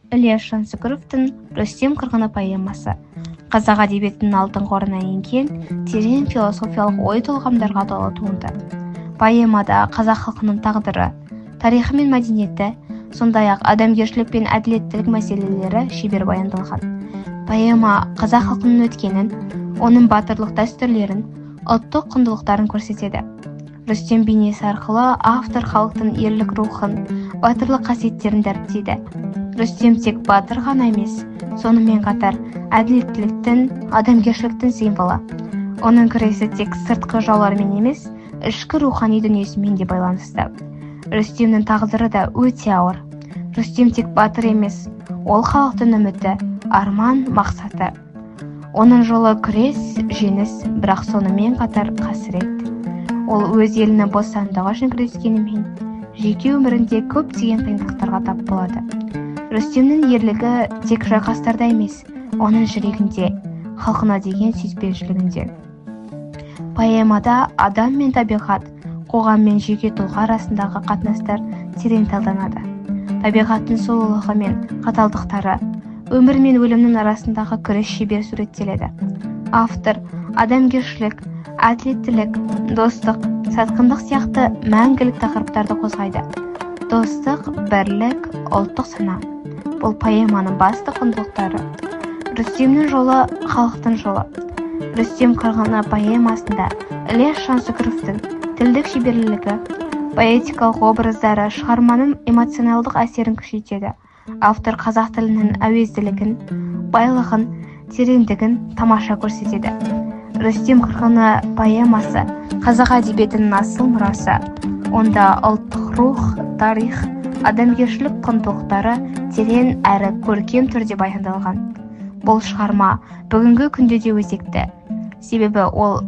Ілияс Жансүгіровтің «Рүстем қырғыны» поэмасы қазақ әдебиетінің алтын қорына енген терең философиялық ой толғамдарға толы туынды. Поэмада қазақ халқының тағдыры, тарихы мен мәдениеті, сондай-ақ адамгершілік пен әділеттілік мәселелері шебер баяндалған. Поэма қазақ халқының өткенін, оның батырлық дәстүрлерін, ұлттық құндылықтарын көрсетеді. Рүстем бейнесі арқылы автор халықтың ерлік рухын, батырлық қасиеттерін дәріптейді. Рүстем тек батыр ғана емес, сонымен қатар әділеттіліктің, адамгершіліктің символы. Оның күресі тек сыртқы жаулармен емес, ішкі рухани дүниесімен де байланысты. Рүстемнің тағдыры да өте ауыр. Рүстем тек батыр емес, ол халықтың үміті, арман, мақсаты. Оның жолы күрес, жеңіс, бірақ сонымен қатар қасірет. Ол өз елінің бостандығы үшін күрескенімен, жеке өмірінде көптеген қиындықтарға тап болады. Рүстемнің ерлігі тек шайқастарда емес, оның жүрегінде, халқына деген сүйіспеншілігінде. Поэмада адам мен табиғат, қоғам мен жеке тұлға арасындағы қатынастар терең талданады. Табиғаттың сұлулығы мен қаталдықтары, өмір мен өлімнің арасындағы күрес шебер суреттеледі. Автор адамгершілік, әділеттілік, достық, сатқындық сияқты мәңгілік тақырыптарды қозғайды. Достық, бірлік, ұлттық сана. Бұл поэманың басты құндылықтары. Рүстемнің жолы халықтың жолы. Рүстем қырғыны поэмасында Ілияс Жансүгіровтің тілдік шеберлігі, поэтикалық образдары шығарманың эмоционалдық әсерін күшейтеді. Автор қазақ тілінің әуезділігін, байлығын, тереңдігін тамаша көрсетеді. Рүстем қырғыны поэмасы қазақ әдебиетінің асыл мұрасы. Онда ұлттық рух, тарих, адамгершілік құндылықтары терең әрі көркем түрде баяндалған. Бұл шығарма бүгінгі күнде де өзекті. Себебі ол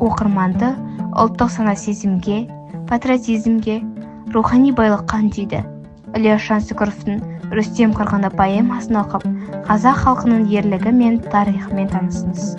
оқырманды ұлттық сана сезімге, патриотизмге, рухани байлыққа үндейді. Ілияс Жансүгіровтің «Рүстем қырғыны» поэмасын оқып, қазақ халқының ерлігі мен тарихымен танысыңыз.